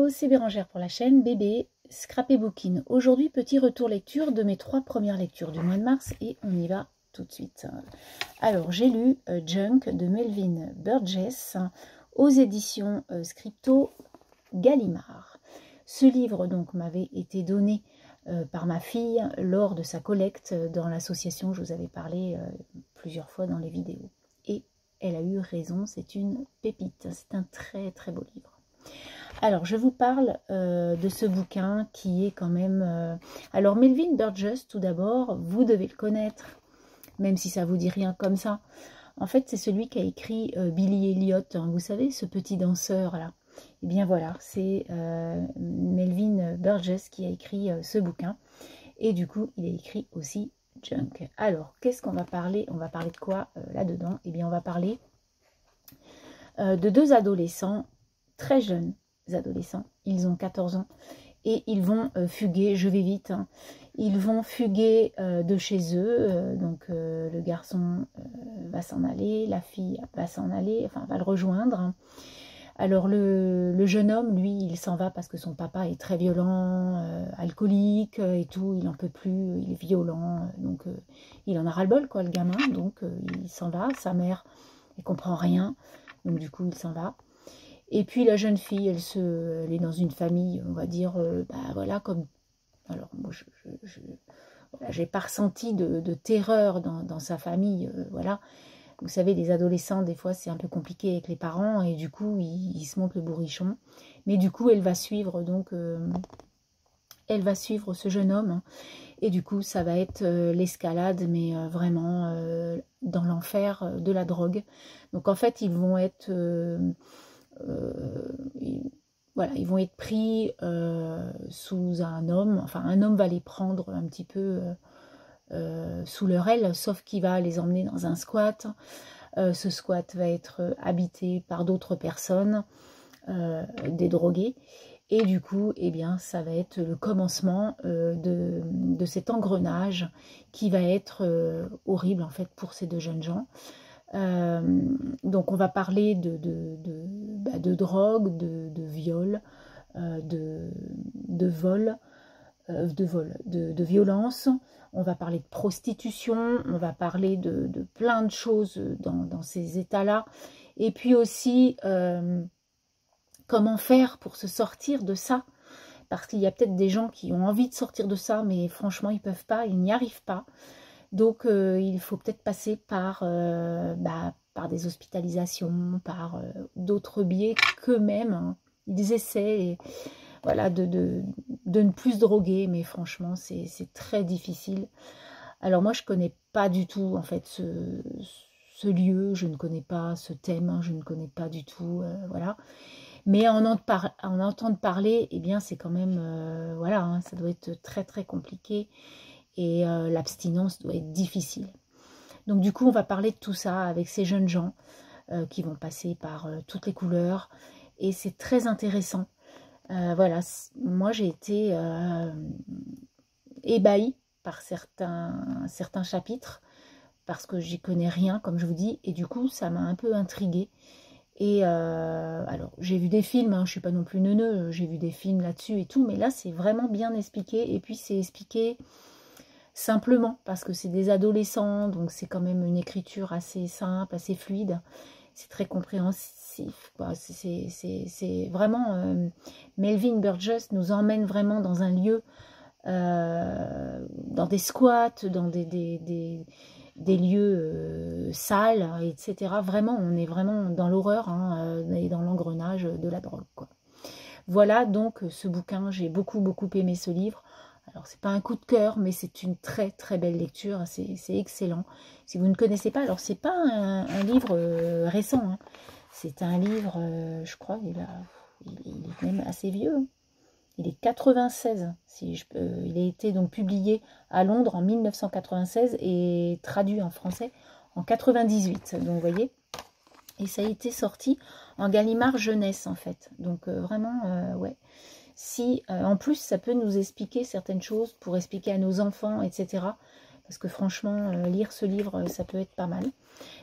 Hello, c'est Bérangère pour la chaîne Bébé Scrapbooking. Aujourd'hui, petit retour lecture de mes 3 premières lectures du mois de mars et on y va tout de suite. Alors, j'ai lu Junk de Melvin Burgess aux éditions Scripto Gallimard. Ce livre donc m'avait été donné par ma fille lors de sa collecte dans l'association, je vous avais parlé plusieurs fois dans les vidéos. Et elle a eu raison, c'est une pépite, c'est un très très beau livre. Alors, je vous parle de ce bouquin qui est quand même... Alors, Melvin Burgess, tout d'abord, vous devez le connaître, même si ça vous dit rien comme ça. En fait, c'est celui qui a écrit Billy Elliot, hein, vous savez, ce petit danseur-là. Et bien voilà, c'est Melvin Burgess qui a écrit ce bouquin. Et du coup, il a écrit aussi Junk. Alors, qu'est-ce qu'on va parler? On va parler de quoi là-dedans? Eh bien, on va parler de 2 adolescents très jeunes. Adolescents, ils ont 14 ans et ils vont fuguer, je vais vite, hein. Ils vont fuguer de chez eux, donc le garçon va s'en aller, la fille va s'en aller, enfin va le rejoindre, hein. Alors le jeune homme, lui, il s'en va parce que son papa est très violent, alcoolique et tout, il n'en peut plus, il est violent, donc il en a ras-le-bol quoi le gamin, donc il s'en va, sa mère elle comprend rien, donc du coup il s'en va. Et puis la jeune fille, elle est dans une famille, on va dire, bah voilà, comme... Alors moi, voilà, j'ai pas ressenti de terreur dans sa famille, voilà. Vous savez, les adolescents, des fois, c'est un peu compliqué avec les parents, et du coup, ils se montent le bourrichon. Mais du coup, elle va suivre, donc, elle va suivre ce jeune homme, hein, et du coup, ça va être l'escalade, mais vraiment dans l'enfer de la drogue. Donc, en fait, ils vont être... voilà, ils vont être pris sous un homme, enfin un homme va les prendre un petit peu sous leur aile, sauf qu'il va les emmener dans un squat. Ce squat va être habité par d'autres personnes, des drogués, et du coup, eh bien, ça va être le commencement de cet engrenage qui va être horrible en fait pour ces 2 jeunes gens. Donc on va parler de drogue, de viol, de vol, de violence. On va parler de prostitution, on va parler de plein de choses dans ces états-là. Et puis aussi, comment faire pour se sortir de ça? Parce qu'il y a peut-être des gens qui ont envie de sortir de ça, mais franchement, ils ne peuvent pas, ils n'y arrivent pas. Donc, il faut peut-être passer par des hospitalisations, par d'autres biais qu'eux-mêmes, hein. Ils essaient et, voilà, de ne plus se droguer, mais franchement, c'est très difficile. Alors moi, je ne connais pas du tout, en fait, ce lieu, je ne connais pas ce thème, hein, je ne connais pas du tout, voilà. Mais en entendre parler, eh bien, c'est quand même, voilà, hein, ça doit être très, très compliqué. Et l'abstinence doit être difficile. Donc du coup, on va parler de tout ça avec ces jeunes gens qui vont passer par toutes les couleurs. Et c'est très intéressant. Voilà, moi j'ai été ébahie par certains chapitres, parce que j'y connais rien, comme je vous dis, et du coup, ça m'a un peu intriguée. Et alors, j'ai vu des films, hein, je ne suis pas non plus neuneu, j'ai vu des films là-dessus et tout, mais là, c'est vraiment bien expliqué, et puis c'est expliqué simplement, parce que c'est des adolescents, donc c'est quand même une écriture assez simple, assez fluide, c'est très compréhensif, c'est vraiment... Melvin Burgess nous emmène vraiment dans un lieu, dans des squats, dans des lieux sales, etc. Vraiment, on est vraiment dans l'horreur, hein, et dans l'engrenage de la drogue, quoi. Voilà donc ce bouquin, j'ai beaucoup aimé ce livre. Alors, c'est pas un coup de cœur, mais c'est une très très belle lecture, c'est excellent. Si vous ne connaissez pas, alors c'est pas un livre récent, hein. C'est un livre, je crois, il est même assez vieux, hein. Il est 96, il a été donc publié à Londres en 1996 et traduit en français en 98, donc vous voyez. Et ça a été sorti en Gallimard Jeunesse en fait, donc vraiment, ouais. Si en plus ça peut nous expliquer certaines choses pour expliquer à nos enfants, etc. Parce que franchement, lire ce livre, ça peut être pas mal.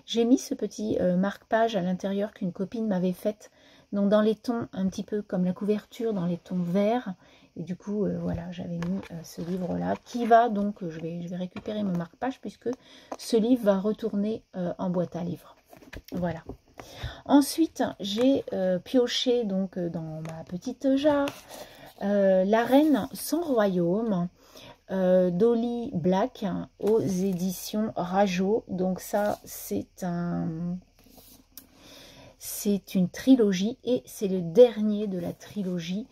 J'ai mis ce petit marque-page à l'intérieur qu'une copine m'avait faite Donc dans les tons un petit peu comme la couverture, dans les tons verts. Et du coup, voilà, j'avais mis ce livre-là qui va donc, je vais récupérer mon marque-page puisque ce livre va retourner en boîte à livres. Voilà. Ensuite, j'ai pioché donc dans ma petite jarre La Reine sans royaume d'Holly Black aux éditions Rajo. Donc ça, c'est une trilogie et c'est le dernier de la trilogie.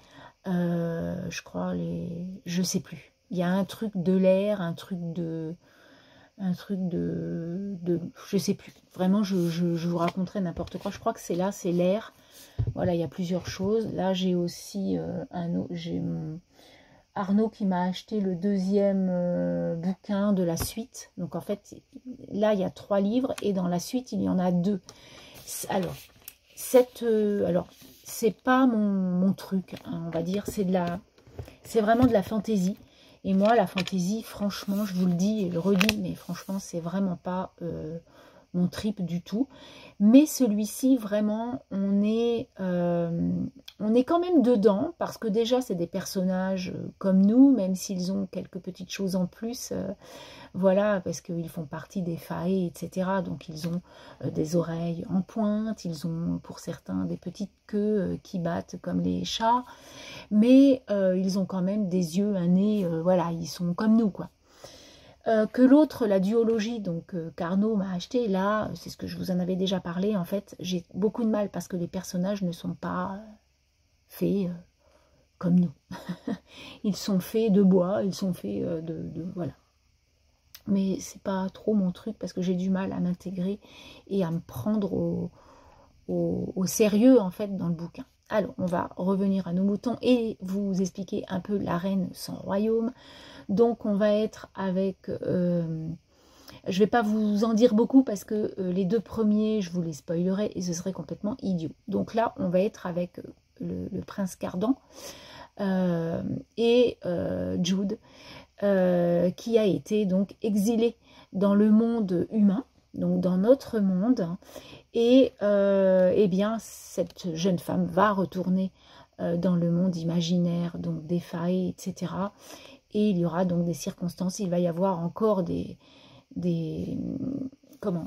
Je crois je sais plus. Il y a un truc de l'air, un truc de je sais plus. Vraiment, je vous raconterai n'importe quoi. Je crois que c'est là, c'est l'air. Voilà, il y a plusieurs choses. Là, j'ai aussi j'ai Arnaud qui m'a acheté le deuxième bouquin de la suite. Donc en fait, là, il y a 3 livres et dans la suite, il y en a 2. Alors, c'est pas mon truc, hein, on va dire. C'est vraiment de la fantaisie. Et moi, la fantaisie, franchement, je vous le dis et le redis, mais franchement, c'est vraiment pas mon trip du tout. Mais celui-ci, vraiment, on est quand même dedans, parce que déjà, c'est des personnages comme nous, même s'ils ont quelques petites choses en plus. Voilà, parce qu'ils font partie des failles, etc. Donc, ils ont des oreilles en pointe, ils ont, pour certains, des petites queues qui battent comme les chats. Mais ils ont quand même des yeux, un nez, voilà, ils sont comme nous, quoi. Que l'autre, la duologie, donc qu'Arnaud m'a acheté, là, c'est ce que je vous en avais déjà parlé, en fait, j'ai beaucoup de mal parce que les personnages ne sont pas faits comme nous. Ils sont faits de bois, ils sont faits voilà. Mais c'est pas trop mon truc parce que j'ai du mal à m'intégrer et à me prendre au sérieux, en fait, dans le bouquin. Alors, on va revenir à nos moutons et vous expliquer un peu La Reine sans royaume. Donc, on va être avec... je ne vais pas vous en dire beaucoup parce que les 2 premiers, je vous les spoilerai et ce serait complètement idiot. Donc là, on va être avec le prince Cardan et Jude, qui a été donc exilé dans le monde humain, donc dans notre monde. Et eh bien, cette jeune femme va retourner dans le monde imaginaire, donc des failles, etc. Et il y aura donc des circonstances, il va y avoir encore de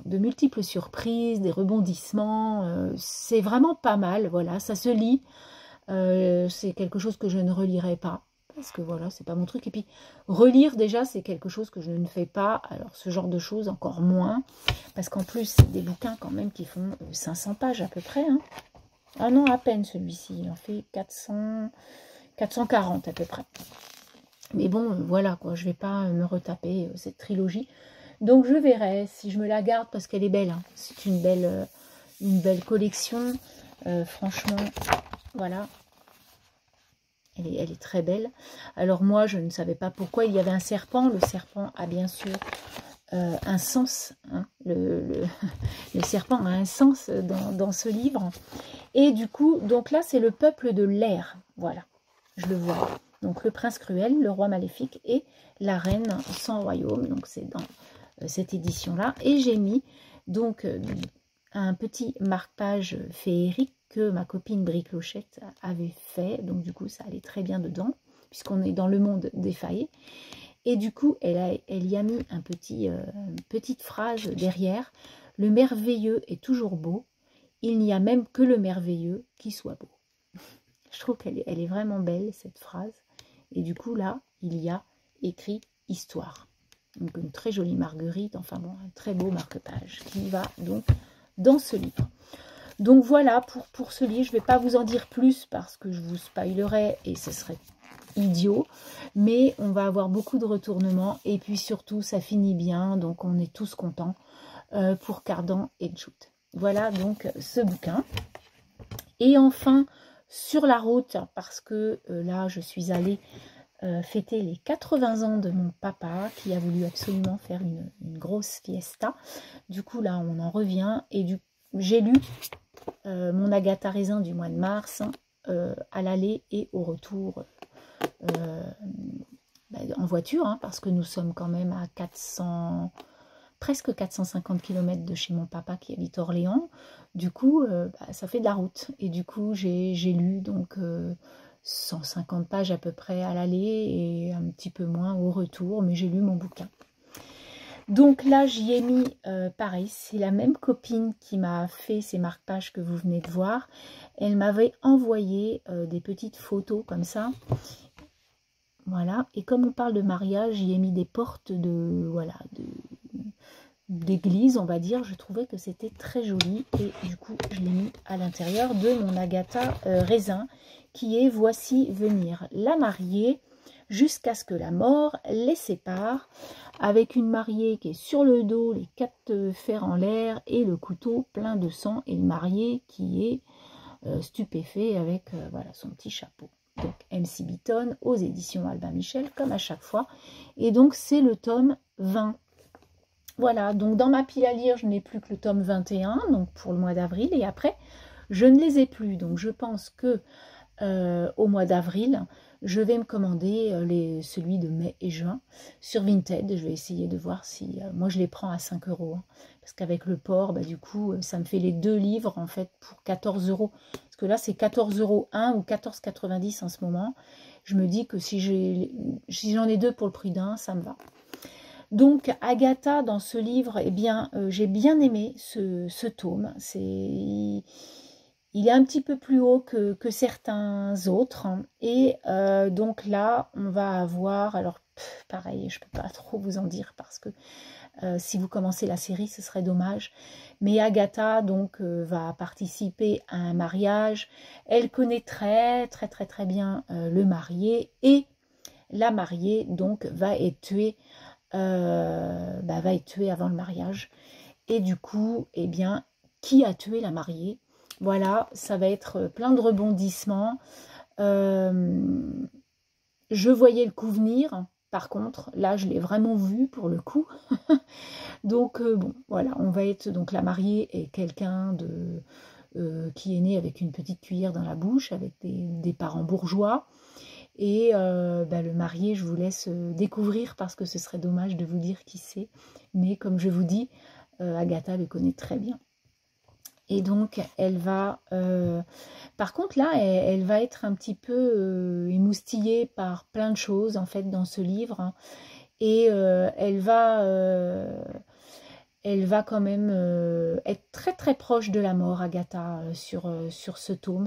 multiples surprises, des rebondissements. C'est vraiment pas mal, voilà, ça se lit. C'est quelque chose que je ne relirai pas. Parce que voilà, c'est pas mon truc. Et puis, relire, déjà, c'est quelque chose que je ne fais pas. Alors, ce genre de choses, encore moins. Parce qu'en plus, c'est des bouquins quand même qui font 500 pages à peu près. Hein. Ah non, à peine celui-ci. Il en fait 440 à peu près. Mais bon, voilà, quoi. Je vais pas me retaper cette trilogie. Donc, je verrai si je me la garde parce qu'elle est belle. Hein. C'est une belle collection. Franchement, voilà. Elle est très belle. Alors moi, je ne savais pas pourquoi il y avait un serpent. Le serpent a bien sûr un sens. Hein. Le serpent a un sens dans ce livre. Et du coup, donc là, c'est le peuple de l'air. Voilà, je le vois. Donc le prince cruel, le roi maléfique et la reine sans royaume. Donc c'est dans cette édition-là. Et j'ai mis donc un petit marque-page féerique que ma copine Briclochette avait fait. Donc du coup, ça allait très bien dedans, puisqu'on est dans le monde défaillé. Et du coup, elle y a mis une petite phrase derrière. Le merveilleux est toujours beau. Il n'y a même que le merveilleux qui soit beau. Je trouve qu'elle est vraiment belle, cette phrase. Et du coup, là, il y a écrit histoire. Donc une très jolie marguerite, enfin bon, un très beau marque-page qui va donc dans ce livre. Donc voilà pour ce livre, je ne vais pas vous en dire plus parce que je vous spoilerai et ce serait idiot, mais on va avoir beaucoup de retournements et puis surtout ça finit bien, donc on est tous contents pour Cardan et Jude. Voilà donc ce bouquin. Et enfin, sur la route, parce que là je suis allée fêter les 80 ans de mon papa qui a voulu absolument faire une grosse fiesta. Du coup là on en revient et j'ai lu mon Agatha Raisin du mois de mars à l'aller et au retour en voiture, hein, parce que nous sommes quand même à 400 presque 450 km de chez mon papa qui habite Orléans. Du coup, ça fait de la route. Et du coup, j'ai lu donc 150 pages à peu près à l'aller et un petit peu moins au retour, mais j'ai lu mon bouquin. Donc là, j'y ai mis, pareil, c'est la même copine qui m'a fait ces marque-pages que vous venez de voir. Elle m'avait envoyé des petites photos comme ça. Voilà, et comme on parle de mariage, j'y ai mis des portes de, voilà, d'église, on va dire. Je trouvais que c'était très joli et du coup, je l'ai mis à l'intérieur de mon Agatha Raisin, qui est Voici venir la mariée jusqu'à ce que la mort les sépare, avec une mariée qui est sur le dos, les 4 fers en l'air et le couteau plein de sang, et le marié qui est stupéfait avec voilà, son petit chapeau. Donc MC Beaton aux éditions Albin Michel, comme à chaque fois. Et donc c'est le tome 20. Voilà, donc dans ma pile à lire, je n'ai plus que le tome 21, donc pour le mois d'avril. Et après, je ne les ai plus. Donc je pense que au mois d'avril, je vais me commander celui de mai et juin sur Vinted. Je vais essayer de voir si... moi, je les prends à 5 €. Hein, parce qu'avec le port, du coup, ça me fait les 2 livres, en fait, pour 14 €. Parce que là, c'est 14 € un ou 14,90 € en ce moment. Je me dis que si j'en ai 2 pour le prix d'un, ça me va. Donc, Agatha, dans ce livre, eh bien, j'ai bien aimé ce tome. Il est un petit peu plus haut que certains autres. Et donc là, on va avoir... Alors, pareil, je ne peux pas trop vous en dire parce que si vous commencez la série, ce serait dommage. Mais Agatha, donc, va participer à un mariage. Elle connaît très bien le marié. Et la mariée, donc, va être tuée avant le mariage. Et du coup, eh bien, qui a tué la mariée? Voilà, ça va être plein de rebondissements. Je voyais le coup venir. Par contre, là, je l'ai vraiment vu pour le coup. Donc, bon, voilà, on va être... Donc, la mariée est quelqu'un qui est né avec une petite cuillère dans la bouche, avec des parents bourgeois. Et le marié, je vous laisse découvrir parce que ce serait dommage de vous dire qui c'est. Mais comme je vous dis, Agatha le connaît très bien. Et donc, elle va... par contre, là, elle va être un petit peu émoustillée par plein de choses, en fait, dans ce livre. Hein. Et elle va quand même être très proche de la mort, Agatha, sur ce tome.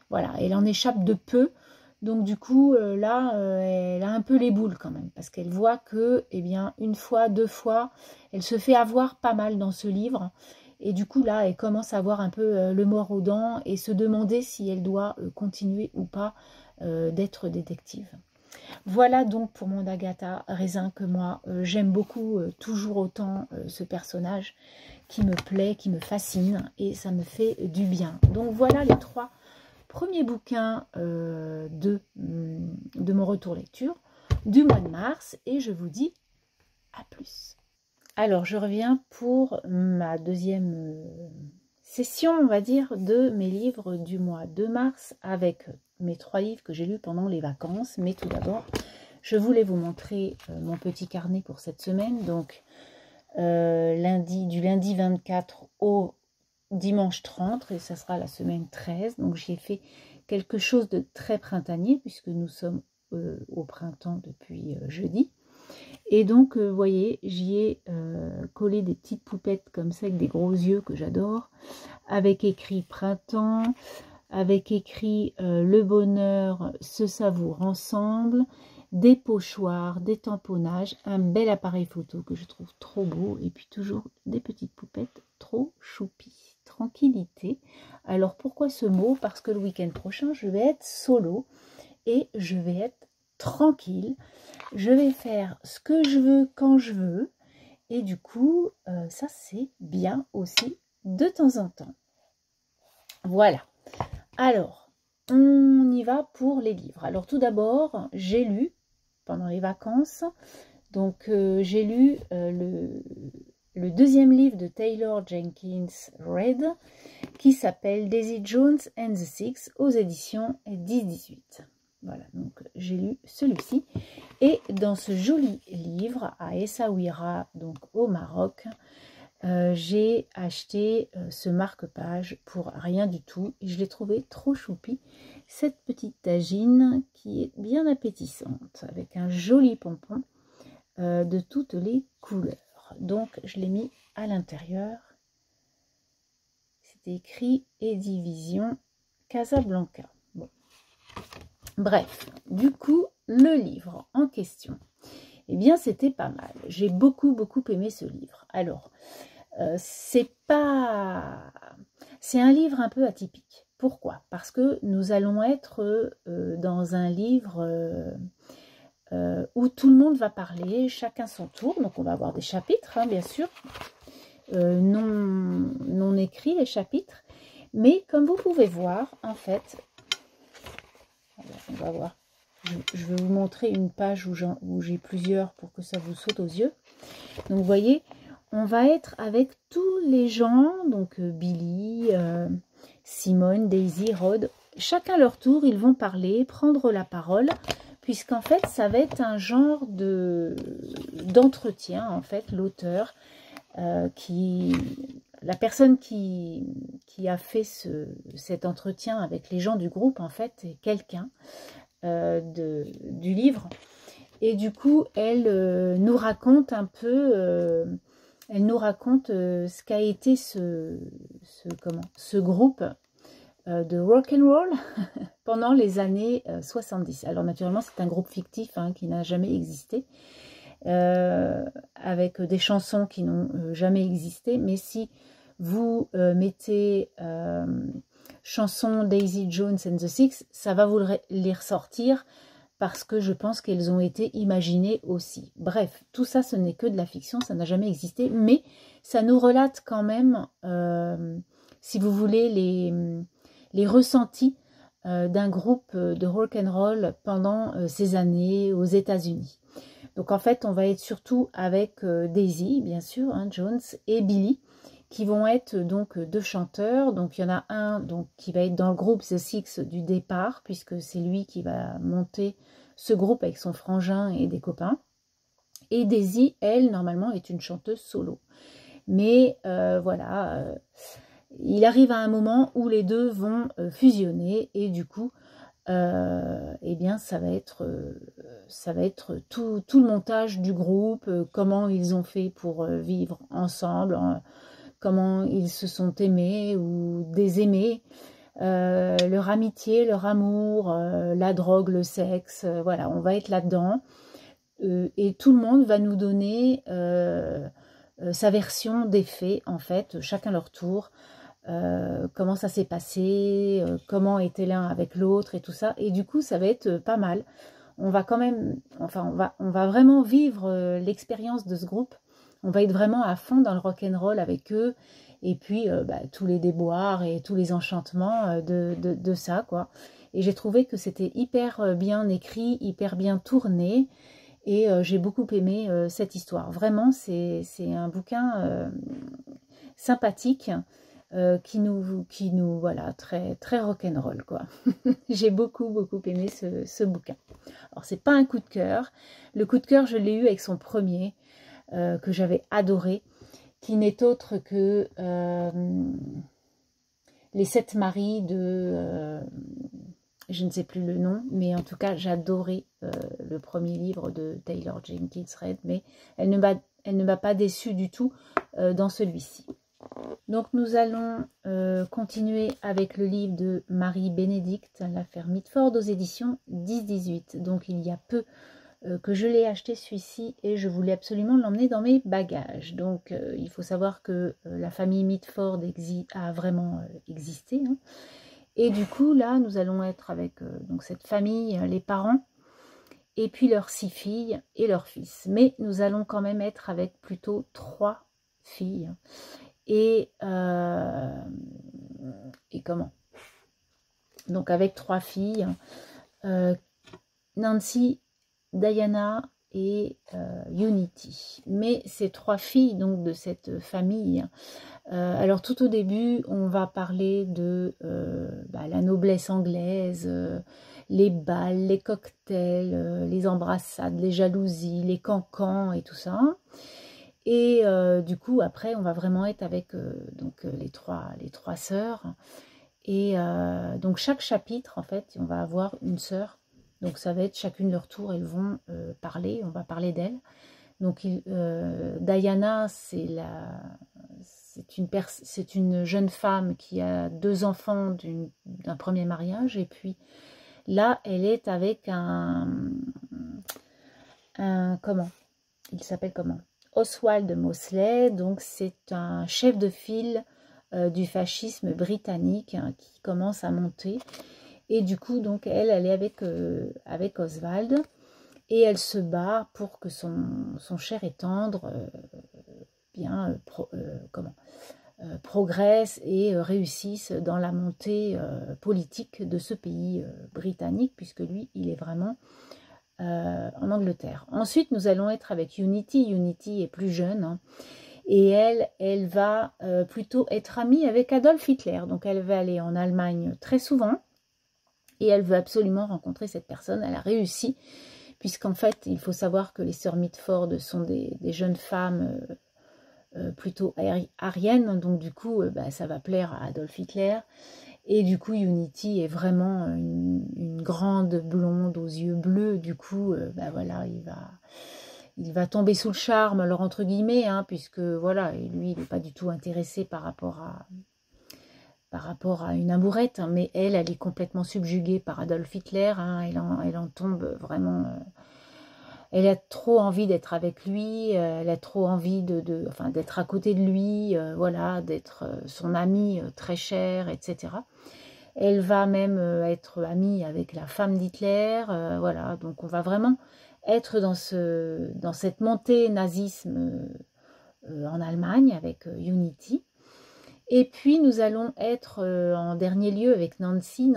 Voilà, elle en échappe de peu. Donc, du coup, là, elle a un peu les boules quand même. Parce qu'elle voit que, eh bien, une fois, 2 fois, elle se fait avoir pas mal dans ce livre. Et du coup, là, elle commence à avoir un peu le mort aux dents et se demander si elle doit continuer ou pas d'être détective. Voilà donc pour mon Agatha Raisin que moi, j'aime beaucoup, toujours autant ce personnage qui me plaît, qui me fascine et ça me fait du bien. Donc voilà les 3 premiers bouquins de mon retour lecture du mois de mars et je vous dis à plus. Alors, je reviens pour ma deuxième session, on va dire, de mes livres du mois de mars avec mes 3 livres que j'ai lus pendant les vacances. Mais tout d'abord, je voulais vous montrer mon petit carnet pour cette semaine. Donc, du lundi 24 au dimanche 30, et ça sera la semaine 13. Donc, j'ai fait quelque chose de très printanier puisque nous sommes au printemps depuis jeudi. Et donc, vous voyez, j'y ai collé des petites poupettes comme ça, avec des gros yeux que j'adore, avec écrit printemps, avec écrit le bonheur se savoure ensemble, des pochoirs, des tamponnages, un bel appareil photo que je trouve trop beau, et puis toujours des petites poupettes trop choupies. Tranquillité. Alors, pourquoi ce mot? Parce que le week-end prochain, je vais être solo et je vais être tranquille. Je vais faire ce que je veux quand je veux. Et du coup, ça c'est bien aussi de temps en temps. Voilà. Alors, on y va pour les livres. Alors tout d'abord, j'ai lu pendant les vacances. Donc j'ai lu le deuxième livre de Taylor Jenkins Reid qui s'appelle Daisy Jones and the Six aux éditions 10-18. Voilà, donc j'ai lu celui-ci. Et dans ce joli livre, à Essaouira, donc au Maroc, j'ai acheté ce marque-page pour rien du tout. Et je l'ai trouvé trop choupi. Cette petite tagine qui est bien appétissante, avec un joli pompon de toutes les couleurs. Donc je l'ai mis à l'intérieur. C'était écrit Edivision Casablanca. Bon. Bref, du coup, le livre en question, eh bien, c'était pas mal. J'ai beaucoup aimé ce livre. Alors, c'est un livre un peu atypique. Pourquoi? Parce que nous allons être dans un livre où tout le monde va parler, chacun son tour. Donc, on va avoir des chapitres, hein, bien sûr, non écrits, les chapitres. Mais comme vous pouvez voir, en fait, on va voir. Je vais vous montrer une page où j'ai plusieurs pour que ça vous saute aux yeux. Donc, vous voyez, on va être avec tous les gens, donc Billy, Simone, Daisy, Rod. Chacun leur tour, ils vont parler, prendre la parole, puisqu'en fait, ça va être un genre d'entretien, en fait, l'auteur, la personne qui a fait cet entretien avec les gens du groupe, en fait, est quelqu'un du livre. Et du coup, elle nous raconte un peu, ce qu'a été ce groupe de rock'n'roll pendant les années 70. Alors naturellement, c'est un groupe fictif hein, qui n'a jamais existé, avec des chansons qui n'ont jamais existé. Mais si vous mettez chansons Daisy Jones and the Six, ça va vous les ressortir parce que je pense qu'elles ont été imaginées aussi. Bref, tout ça, ce n'est que de la fiction, ça n'a jamais existé, mais ça nous relate quand même, si vous voulez, les ressentis d'un groupe de rock'n'roll pendant ces années aux États-Unis. Donc en fait, on va être surtout avec Daisy, bien sûr, hein, Jones, et Billy, qui vont être donc deux chanteurs. Donc il y en a un donc, qui va être dans le groupe The Six du départ, puisque c'est lui qui va monter ce groupe avec son frangin et des copains. Et Daisy, elle, normalement, est une chanteuse solo. Mais voilà, il arrive à un moment où les deux vont fusionner et du coup, eh bien, ça va être tout le montage du groupe, comment ils ont fait pour vivre ensemble, comment ils se sont aimés ou désaimés, leur amitié, leur amour, la drogue, le sexe, voilà, on va être là-dedans. Et tout le monde va nous donner sa version des faits, en fait, chacun leur tour, comment ça s'est passé, comment était l'un avec l'autre et tout ça. Et du coup, ça va être pas mal. On va quand même, enfin, on va vraiment vivre l'expérience de ce groupe. On va être vraiment à fond dans le rock'n'roll avec eux. Et puis, tous les déboires et tous les enchantements de ça, quoi. Et j'ai trouvé que c'était hyper bien écrit, hyper bien tourné. Et j'ai beaucoup aimé cette histoire. Vraiment, c'est un bouquin sympathique qui nous voilà, très rock'n'roll, quoi. J'ai beaucoup aimé ce bouquin. Alors, c'est pas un coup de cœur. Le coup de cœur, je l'ai eu avec son premier, que j'avais adoré, qui n'est autre que Les Sept Maris de... je ne sais plus le nom, mais en tout cas, j'adorais le premier livre de Taylor Jenkins Reid, mais elle ne m'a pas déçue du tout dans celui-ci. Donc, nous allons continuer avec le livre de Marie-Bénédicte, L'affaire Mitford, aux éditions 10-18. Donc, il y a peu que je l'ai acheté celui-ci et je voulais absolument l'emmener dans mes bagages. Donc, il faut savoir que la famille Mitford a vraiment existé, hein. Et du coup, là, nous allons être avec donc cette famille, les parents, et puis leurs 6 filles et leur fils. Mais nous allons quand même être avec plutôt 3 filles. Et comment? Donc avec 3 filles, Nancy, Diana et Unity. Mais ces 3 filles donc de cette famille Alors tout au début, on va parler de la noblesse anglaise, les bals, les cocktails, les embrassades, les jalousies, les cancans et tout ça. Et du coup, après, on va vraiment être avec les trois sœurs. Et donc chaque chapitre, en fait, on va avoir une sœur. Donc ça va être chacune leur tour, elles vont parler, on va parler d'elles. Donc Diana, c'est une jeune femme qui a 2 enfants d'un premier mariage. Et puis là, elle est avec comment? Il s'appelle comment? Oswald Mosley. Donc c'est un chef de file du fascisme britannique qui commence à monter. Et du coup, donc elle est avec Oswald. Et elle se bat pour que son cher et tendre progresse et réussisse dans la montée politique de ce pays britannique, puisque lui, il est vraiment en Angleterre. Ensuite, nous allons être avec Unity. Unity est plus jeune, hein, et elle va plutôt être amie avec Adolf Hitler. Donc elle va aller en Allemagne très souvent, et elle veut absolument rencontrer cette personne. Elle a réussi, puisqu'en fait, il faut savoir que les sœurs Mitford sont des jeunes femmes plutôt ariennes, donc du coup, ça va plaire à Adolf Hitler. Et du coup, Unity est vraiment une grande blonde aux yeux bleus. Du coup, voilà, il va tomber sous le charme, alors entre guillemets, hein, puisque voilà, lui, il n'est pas du tout intéressé par rapport à une amourette, hein, mais elle est complètement subjuguée par Adolf Hitler, hein, elle en tombe vraiment... elle a trop envie d'être avec lui, elle a trop envie d'être à côté de lui, voilà, d'être son amie très chère, etc. Elle va même être amie avec la femme d'Hitler, voilà, donc on va vraiment être dans cette montée nazisme en Allemagne avec Unity. Et puis nous allons être en dernier lieu avec Nancy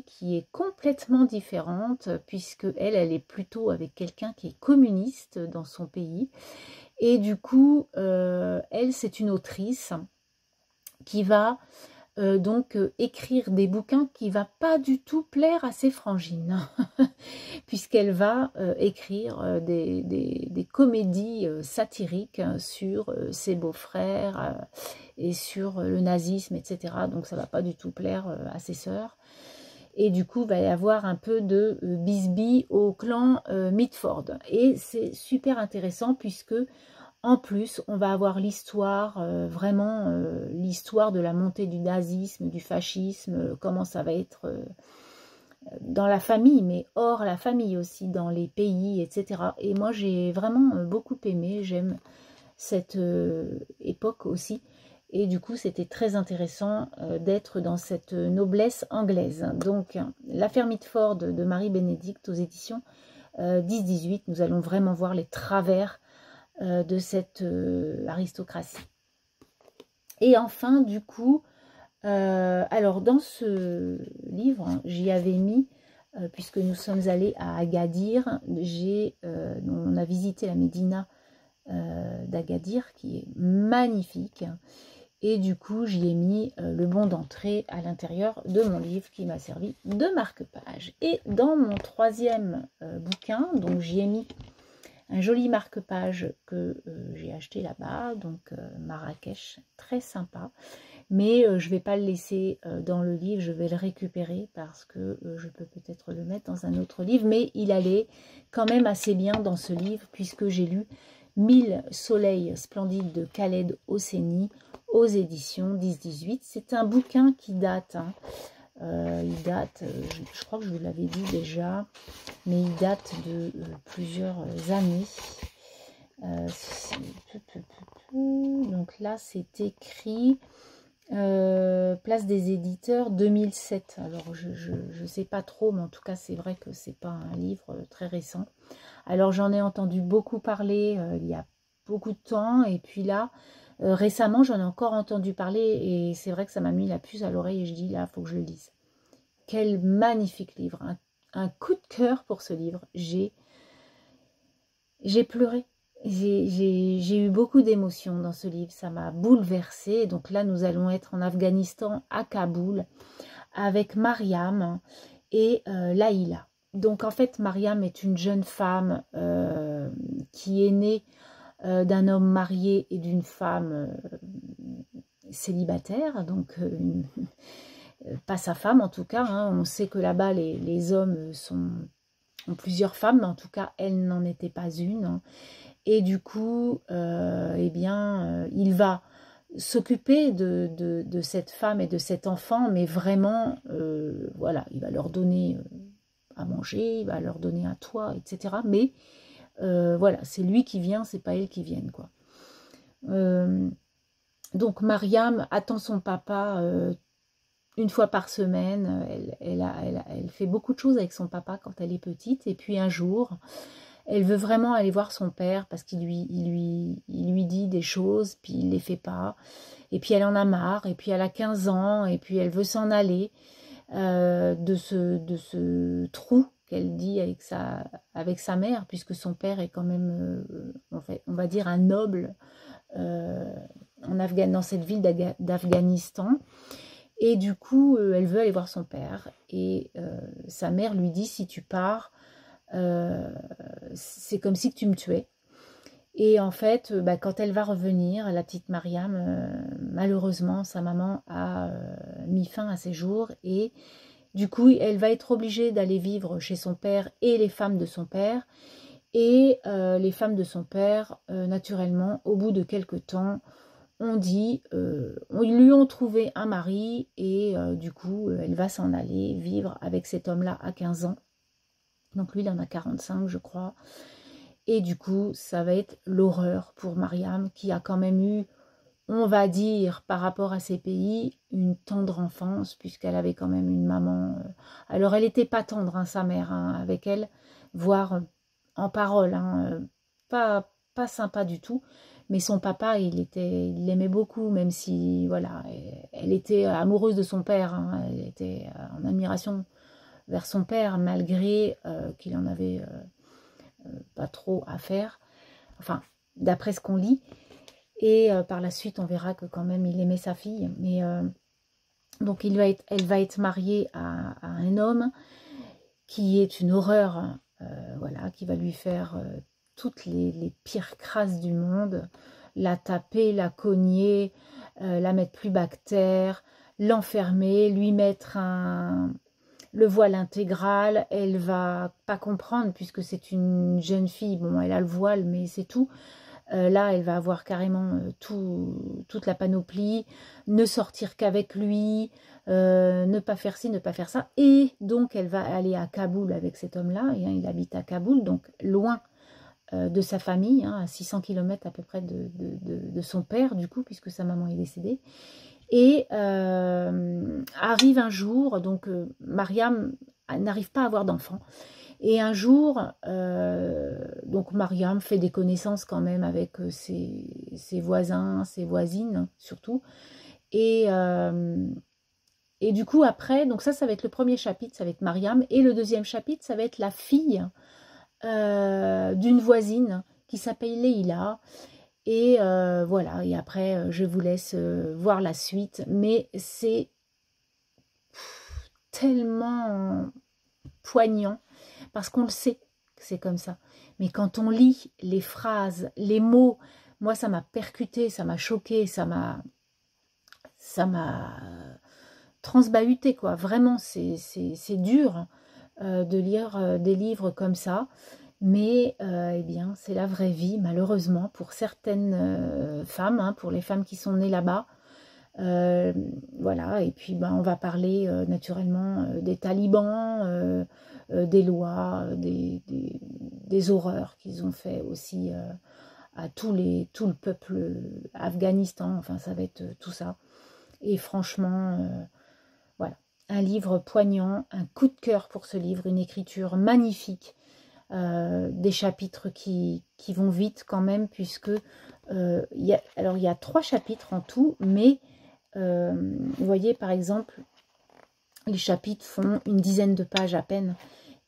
qui est complètement différente, puisque elle est plutôt avec quelqu'un qui est communiste dans son pays. Et du coup, elle, c'est une autrice qui va écrire des bouquins qui ne va pas du tout plaire à ses frangines, puisqu'elle va écrire des comédies satiriques sur ses beaux-frères et sur le nazisme, etc. Donc ça ne va pas du tout plaire à ses sœurs. Et du coup, il va y avoir un peu de bisbille au clan Mitford. Et c'est super intéressant puisque en plus, on va avoir l'histoire, vraiment l'histoire de la montée du nazisme, du fascisme, comment ça va être dans la famille, mais hors la famille aussi, dans les pays, etc. Et moi, j'ai vraiment beaucoup aimé, j'aime cette époque aussi. Et du coup, c'était très intéressant d'être dans cette noblesse anglaise. Donc, l'affaire Mitford de Marie-Bénédicte aux éditions 10-18, nous allons vraiment voir les travers de cette aristocratie. Et enfin, du coup, alors dans ce livre, hein, j'y avais mis, puisque nous sommes allés à Agadir, on a visité la médina d'Agadir, qui est magnifique, et du coup, j'y ai mis le bon d'entrée à l'intérieur de mon livre, qui m'a servi de marque-page. Et dans mon troisième bouquin, donc j'y ai mis un joli marque-page que j'ai acheté là-bas, donc Marrakech, très sympa. Mais je ne vais pas le laisser dans le livre, je vais le récupérer parce que je peux peut-être le mettre dans un autre livre. Mais il allait quand même assez bien dans ce livre puisque j'ai lu 1000 soleils splendides de Khaled Hosseini aux éditions 10-18. C'est un bouquin qui date, hein. Il date, je crois que je vous l'avais dit déjà, mais il date de plusieurs années. Donc là, c'est écrit Place des éditeurs 2007. Alors, je ne sais pas trop, mais en tout cas, c'est vrai que c'est pas un livre très récent. Alors, j'en ai entendu beaucoup parler il y a beaucoup de temps, et puis là, récemment, j'en ai encore entendu parler, et c'est vrai que ça m'a mis la puce à l'oreille, et je dis, là, il faut que je le lise. Quel magnifique livre, un coup de cœur pour ce livre. J'ai pleuré. j'ai eu beaucoup d'émotions dans ce livre, ça m'a bouleversée. Donc là, nous allons être en Afghanistan, à Kaboul, avec Mariam et Laïla. Donc en fait, Mariam est une jeune femme qui est née d'un homme marié et d'une femme célibataire, donc pas sa femme en tout cas. Hein. On sait que là-bas, les hommes ont plusieurs femmes, mais en tout cas, elle n'en était pas une. Hein. Et du coup, eh bien, il va s'occuper de cette femme et de cet enfant, mais vraiment, voilà, il va leur donner à manger, il va leur donner un toit, etc. Mais voilà, c'est lui qui vient, c'est pas elle qui vienne, quoi. Donc Mariam attend son papa une fois par semaine. Elle fait beaucoup de choses avec son papa quand elle est petite. Et puis un jour, elle veut vraiment aller voir son père parce qu'il lui dit des choses, puis il ne les fait pas. Et puis elle en a marre, et puis elle a 15 ans, et puis elle veut s'en aller de ce trou qu'elle dit avec sa mère, puisque son père est quand même, en fait, on va dire, un noble dans cette ville d'Afghanistan. Et du coup, elle veut aller voir son père. Et sa mère lui dit, si tu pars, c'est comme si tu me tuais. Et en fait, quand elle va revenir, la petite Mariam, malheureusement, sa maman a mis fin à ses jours. Et du coup, elle va être obligée d'aller vivre chez son père et les femmes de son père. Et les femmes de son père, naturellement, au bout de quelques temps, ils lui ont trouvé un mari. Et du coup, elle va s'en aller vivre avec cet homme-là à 15 ans. Donc lui, il en a 45, je crois. Et du coup, ça va être l'horreur pour Mariam, qui a quand même eu, on va dire, par rapport à ses pays, une tendre enfance, puisqu'elle avait quand même une maman. Alors, elle n'était pas tendre, hein, sa mère, hein, avec elle, voire en parole, hein, pas sympa du tout. Mais son papa, il l'aimait beaucoup, même si, voilà, elle était amoureuse de son père, hein, elle était en admiration vers son père, malgré qu'il en avait pas trop à faire, enfin, d'après ce qu'on lit. Et par la suite, on verra que quand même, il aimait sa fille. Mais donc, elle va être mariée à un homme qui est une horreur, voilà, qui va lui faire toutes les pires crasses du monde, la taper, la cogner, la mettre plus bas que terre, l'enfermer, lui mettre le voile intégral. Elle va pas comprendre puisque c'est une jeune fille. Bon, elle a le voile, mais c'est tout. Là, elle va avoir carrément toute la panoplie, ne sortir qu'avec lui, ne pas faire ci, ne pas faire ça. Et donc, elle va aller à Kaboul avec cet homme-là. Et il habite à Kaboul, donc loin de sa famille, hein, à 600 km à peu près de son père, du coup, puisque sa maman est décédée. Et arrive un jour, donc Mariam n'arrive pas à avoir d'enfant. Et un jour, donc Mariam fait des connaissances quand même avec ses voisins, ses voisines surtout. Et du coup après, donc ça va être le premier chapitre, ça va être Mariam. Et le deuxième chapitre, ça va être la fille d'une voisine qui s'appelle Leïla. Et voilà, et après, je vous laisse voir la suite. Mais c'est tellement poignant, parce qu'on le sait que c'est comme ça. Mais quand on lit les phrases, les mots, moi, ça m'a percuté, ça m'a choqué, ça m'a transbahuté, quoi. Vraiment, c'est dur de lire des livres comme ça. Mais eh bien, c'est la vraie vie, malheureusement, pour certaines femmes, hein, pour les femmes qui sont nées là-bas. Voilà, et puis on va parler naturellement des talibans, des lois, des horreurs qu'ils ont fait aussi à tout le peuple Afghanistan. Enfin, ça va être tout ça. Et franchement, voilà, un livre poignant, un coup de cœur pour ce livre, une écriture magnifique. Des chapitres qui vont vite quand même, puisque il y a 3 chapitres en tout, mais vous voyez par exemple, les chapitres font une dizaine de pages à peine,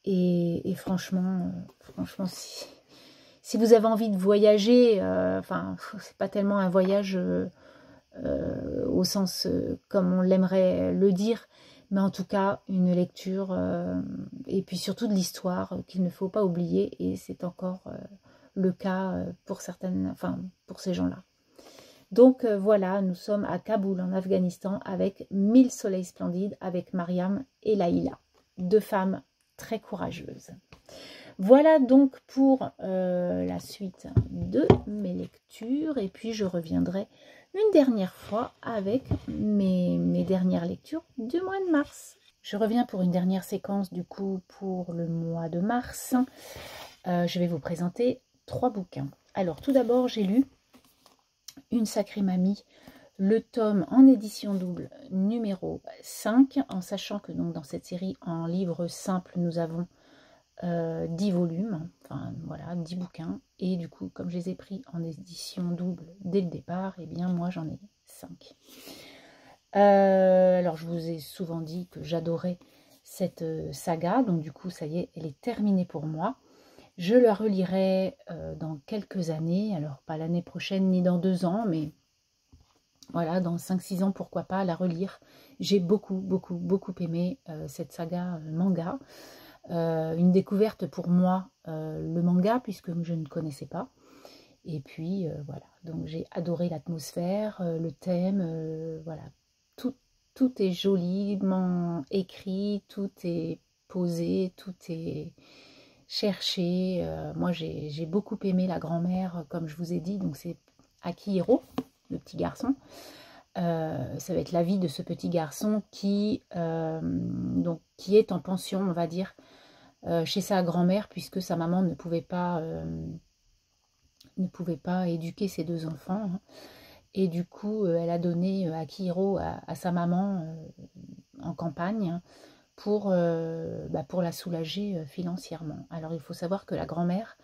et franchement, Si vous avez envie de voyager, enfin, c'est pas tellement un voyage au sens comme on l'aimerait le dire, mais en tout cas une lecture et puis surtout de l'histoire qu'il ne faut pas oublier, et c'est encore le cas pour certaines, enfin pour ces gens-là. Donc voilà, nous sommes à Kaboul en Afghanistan avec 1000 soleils splendides, avec Mariam et Laïla, deux femmes très courageuses. Voilà donc pour la suite de mes lectures, et puis je reviendrai une dernière fois avec mes dernières lectures du mois de mars. Je reviens pour une dernière séquence du coup pour le mois de mars. Je vais vous présenter 3 bouquins. Alors tout d'abord, j'ai lu Une sacrée mamie, le tome en édition double numéro 5, en sachant que donc dans cette série en livre simple, nous avons 10 volumes, enfin voilà, 10 bouquins, et du coup comme je les ai pris en édition double dès le départ, et eh bien moi j'en ai 5. Alors je vous ai souvent dit que j'adorais cette saga, donc du coup ça y est, elle est terminée pour moi. Je la relirai dans quelques années, alors pas l'année prochaine ni dans 2 ans, mais voilà, dans 5-6 ans, pourquoi pas la relire. J'ai beaucoup aimé cette saga manga. Une découverte pour moi, le manga, puisque je ne connaissais pas. Et puis voilà, donc j'ai adoré l'atmosphère, le thème, voilà. Tout est joliment écrit, tout est posé, tout est cherché. Moi j'ai beaucoup aimé la grand-mère, comme je vous ai dit, donc c'est Akihiro, le petit garçon. Ça va être la vie de ce petit garçon qui est en pension, on va dire, chez sa grand-mère, puisque sa maman ne pouvait pas éduquer ses 2 enfants, hein. Et du coup elle a donné Akihiro à sa maman en campagne, hein, pour la soulager financièrement. Alors il faut savoir que la grand-mère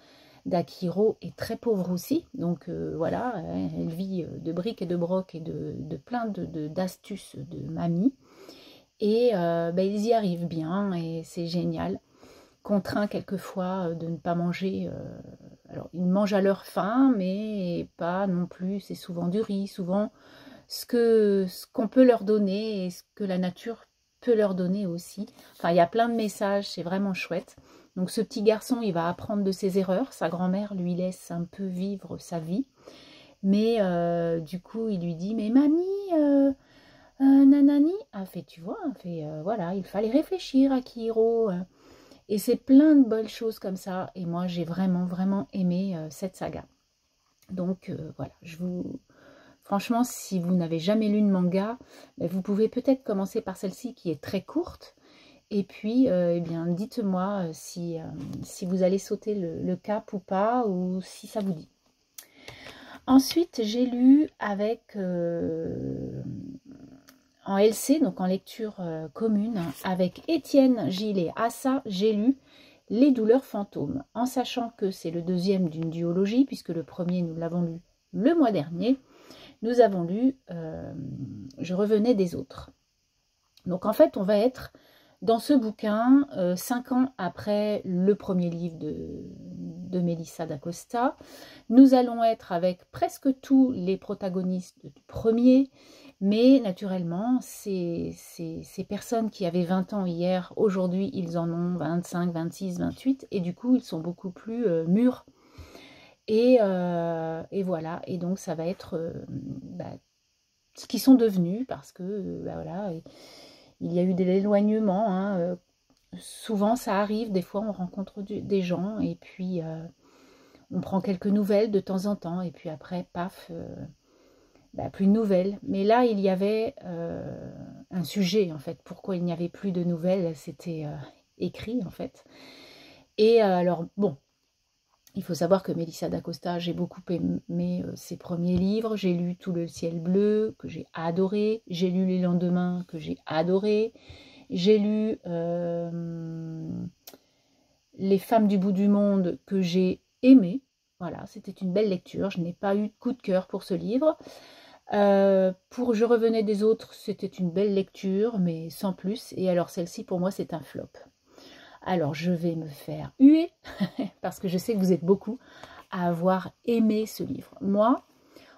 d'Akihiro est très pauvre aussi, donc voilà, elle vit de briques et de broc et de plein d'astuces de mamie, et ils y arrivent bien, et c'est génial. Contraint quelquefois de ne pas manger, alors ils mangent à leur faim, mais pas non plus, c'est souvent du riz, souvent ce qu'on peut leur donner et ce que la nature peut leur donner aussi. Enfin, il y a plein de messages, c'est vraiment chouette. Donc ce petit garçon, il va apprendre de ses erreurs, sa grand-mère lui laisse un peu vivre sa vie, mais du coup il lui dit, mais mamie, nanani, a fait, tu vois, a fait, voilà, il fallait réfléchir à Kiro. Et c'est plein de belles choses comme ça. Et moi, j'ai vraiment aimé cette saga. Donc, voilà. Franchement, si vous n'avez jamais lu de manga, vous pouvez peut-être commencer par celle-ci qui est très courte. Et puis, eh bien, dites-moi si vous allez sauter le cap ou pas, ou si ça vous dit. Ensuite, j'ai lu avec... en LC, donc en lecture commune, avec Étienne, Gilles et Assa, j'ai lu Les douleurs fantômes, en sachant que c'est le deuxième d'une duologie, puisque le premier, nous l'avons lu le mois dernier. Nous avons lu Je revenais des autres. Donc en fait, on va être dans ce bouquin 5 ans après le premier livre de Melissa d'Acosta. Nous allons être avec presque tous les protagonistes du premier, mais naturellement, ces personnes qui avaient 20 ans hier, aujourd'hui, ils en ont 25, 26, 28, et du coup, ils sont beaucoup plus mûrs. Et voilà, et donc ça va être ce qu'ils sont devenus, parce que, voilà, il y a eu de l'éloignement, hein, souvent ça arrive, des fois on rencontre des gens, et puis on prend quelques nouvelles de temps en temps, et puis après, paf... plus de nouvelles. Mais là, il y avait un sujet, en fait. Pourquoi il n'y avait plus de nouvelles? C'était écrit, en fait. Et alors, bon, il faut savoir que Melissa d'Acosta, j'ai beaucoup aimé ses premiers livres. J'ai lu Tout le ciel bleu, que j'ai adoré. J'ai lu Les lendemains, que j'ai adoré. J'ai lu Les femmes du bout du monde, que j'ai aimé. Voilà, c'était une belle lecture. Je n'ai pas eu de coup de cœur pour ce livre. Pour Je revenais des autres, c'était une belle lecture, mais sans plus. Et alors celle-ci, pour moi, c'est un flop. Alors, je vais me faire huer, parce que je sais que vous êtes beaucoup à avoir aimé ce livre. Moi,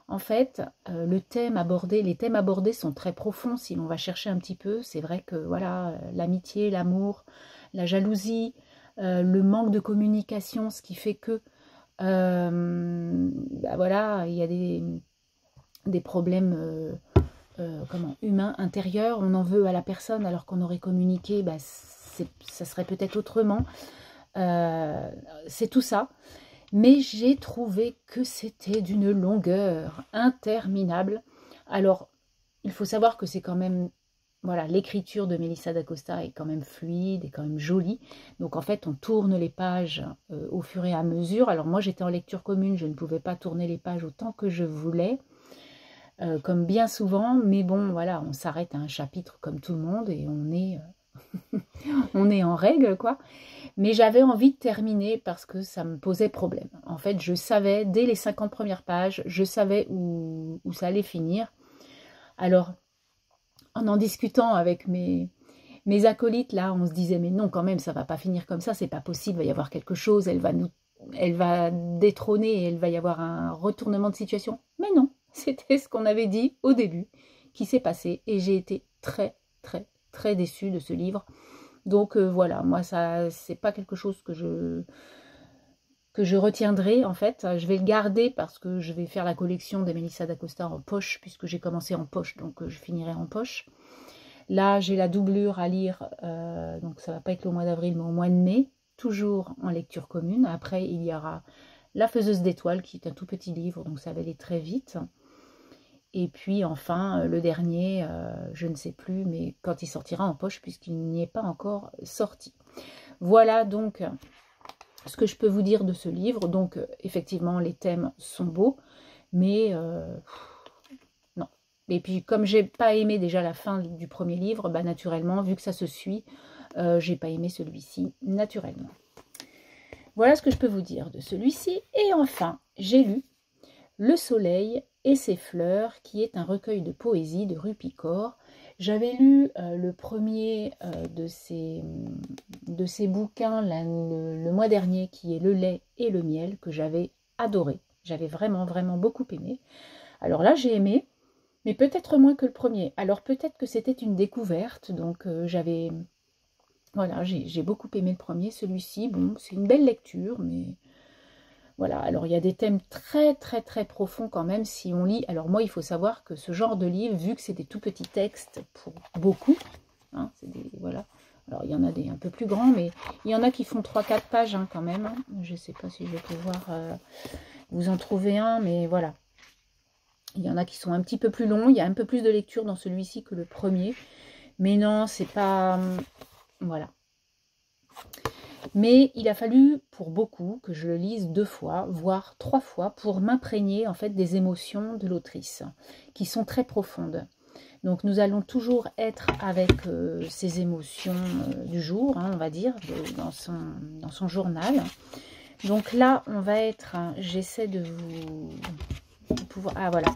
en fait, les thèmes abordés sont très profonds si l'on va chercher un petit peu. C'est vrai que voilà, l'amitié, l'amour, la jalousie, le manque de communication, ce qui fait que bah voilà, il y a des problèmes humains intérieurs. On en veut à la personne alors qu'on aurait communiqué, bah, ça serait peut-être autrement. C'est tout ça. Mais j'ai trouvé que c'était d'une longueur interminable. Alors, il faut savoir que c'est quand même, voilà, l'écriture de Melissa d'Acosta est quand même fluide, est quand même jolie. Donc en fait, on tourne les pages au fur et à mesure. Alors moi, j'étais en lecture commune, je ne pouvais pas tourner les pages autant que je voulais, comme bien souvent. Mais bon, voilà, on s'arrête à un chapitre comme tout le monde et on est en règle, quoi. Mais j'avais envie de terminer parce que ça me posait problème. En fait, je savais, dès les 50 premières pages, je savais où ça allait finir. Alors, en discutant avec mes acolytes, là, on se disait, mais non, quand même, ça va pas finir comme ça, c'est pas possible, il va y avoir quelque chose, elle va détrôner et elle va y avoir un retournement de situation. Mais non, c'était ce qu'on avait dit au début qui s'est passé et j'ai été très, très, très déçue de ce livre. Donc voilà, moi, ça, c'est pas quelque chose que je retiendrai, en fait. Je vais le garder parce que je vais faire la collection des Melissa d'Acosta en poche, puisque j'ai commencé en poche, donc je finirai en poche. Là, j'ai la doublure à lire, donc ça va pas être le mois d'avril, mais au mois de mai, toujours en lecture commune. Après, il y aura La Faiseuse d'étoiles, qui est un tout petit livre, donc ça va aller très vite. Et puis enfin, le dernier, je ne sais plus, mais quand il sortira en poche, puisqu'il n'y est pas encore sorti. Voilà donc ce que je peux vous dire de ce livre. Donc, effectivement, les thèmes sont beaux, mais non. Et puis, comme j'ai pas aimé déjà la fin du premier livre, bah, naturellement, vu que ça se suit, j'ai pas aimé celui-ci, naturellement. Voilà ce que je peux vous dire de celui-ci. Et enfin, j'ai lu Le Soleil et ses fleurs, qui est un recueil de poésie de Rupi Kaur. J'avais lu le premier de ces bouquins le mois dernier, qui est Le lait et le miel, que j'avais adoré. J'avais vraiment, vraiment beaucoup aimé. Alors là, j'ai aimé, mais peut-être moins que le premier. Alors peut-être que c'était une découverte, donc voilà, j'ai beaucoup aimé le premier. Celui-ci, bon, c'est une belle lecture, mais voilà, alors il y a des thèmes très très très profonds quand même si on lit. Alors moi, il faut savoir que ce genre de livre, vu que c'est des tout petits textes pour beaucoup, hein, voilà. Alors il y en a des un peu plus grands, mais il y en a qui font 3-4 pages hein, quand même. Je ne sais pas si je vais pouvoir vous en trouver un, mais voilà. Il y en a qui sont un petit peu plus longs. Il y a un peu plus de lecture dans celui-ci que le premier. Mais non, c'est pas... Voilà. Mais il a fallu pour beaucoup que je le lise 2 fois, voire 3 fois, pour m'imprégner en fait des émotions de l'autrice, qui sont très profondes. Donc nous allons toujours être avec ces émotions du jour, hein, on va dire, dans son journal. Donc là, on va être, hein, j'essaie de vous pouvoir... Ah voilà.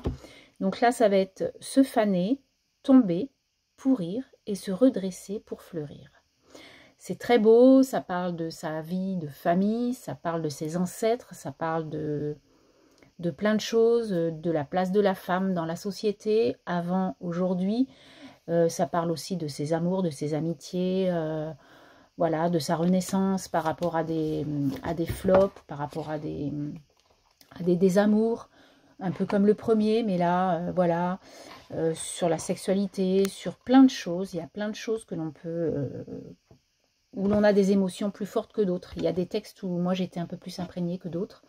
Donc là, ça va être se faner, tomber, pourrir et se redresser pour fleurir. C'est très beau, ça parle de sa vie de famille, ça parle de ses ancêtres, ça parle de plein de choses, de la place de la femme dans la société, avant, aujourd'hui. Ça parle aussi de ses amours, de ses amitiés, voilà, de sa renaissance par rapport à des flops, par rapport à des désamours, un peu comme le premier, mais là, voilà, sur la sexualité, sur plein de choses. Il y a plein de choses que l'on peut... où l'on a des émotions plus fortes que d'autres. Il y a des textes où moi j'étais un peu plus imprégnée que d'autres.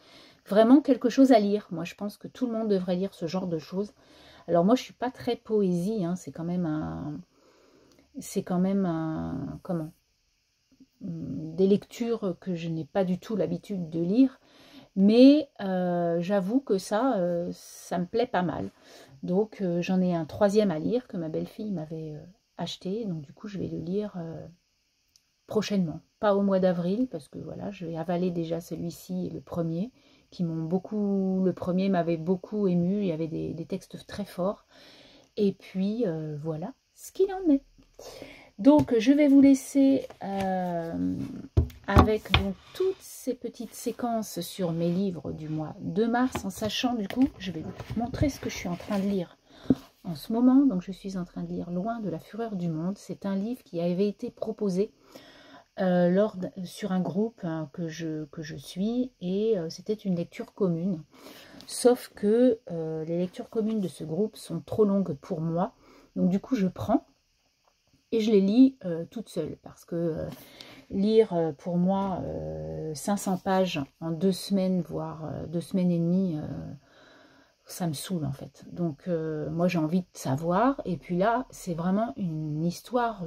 Vraiment quelque chose à lire. Moi je pense que tout le monde devrait lire ce genre de choses. Alors moi je suis pas très poésie, hein. C'est quand même un... Comment ? Des lectures que je n'ai pas du tout l'habitude de lire. Mais j'avoue que ça me plaît pas mal. Donc j'en ai un 3e à lire que ma belle-fille m'avait acheté. Donc du coup je vais le lire... prochainement, pas au mois d'avril, parce que voilà, je vais avaler déjà celui-ci et le premier, qui m'ont beaucoup, le premier m'avait beaucoup ému, il y avait des textes très forts, et puis voilà ce qu'il en est. Donc je vais vous laisser avec donc toutes ces petites séquences sur mes livres du mois de mars, en sachant du coup, je vais vous montrer ce que je suis en train de lire en ce moment. Donc je suis en train de lire Loin de la fureur du monde. C'est un livre qui avait été proposé sur un groupe que je suis, et c'était une lecture commune. Sauf que les lectures communes de ce groupe sont trop longues pour moi. Donc du coup je prends et je les lis toute seule, parce que lire pour moi 500 pages en 2 semaines, voire 2 semaines et demie, ça me saoule en fait. Donc moi j'ai envie de savoir, et puis là c'est vraiment une histoire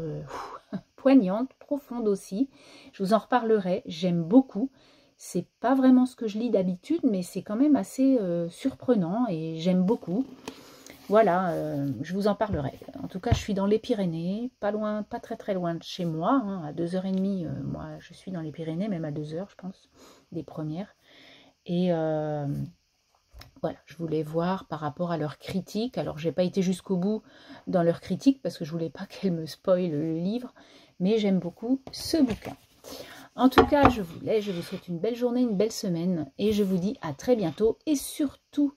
poignante, profonde aussi. Je vous en reparlerai, j'aime beaucoup. C'est pas vraiment ce que je lis d'habitude, mais c'est quand même assez surprenant et j'aime beaucoup. Voilà, je vous en parlerai. En tout cas, je suis dans les Pyrénées, pas loin, pas très loin de chez moi, hein, à 2h30. Moi, je suis dans les Pyrénées, même à 2h, je pense, des premières. Et voilà, je voulais voir par rapport à leur critique. Alors, j'ai pas été jusqu'au bout dans leur critique parce que je voulais pas qu'elle me spoile le livre, mais j'aime beaucoup ce bouquin. En tout cas, je vous laisse, je vous souhaite une belle journée, une belle semaine, et je vous dis à très bientôt, et surtout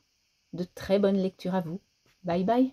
de très bonnes lectures à vous. Bye bye.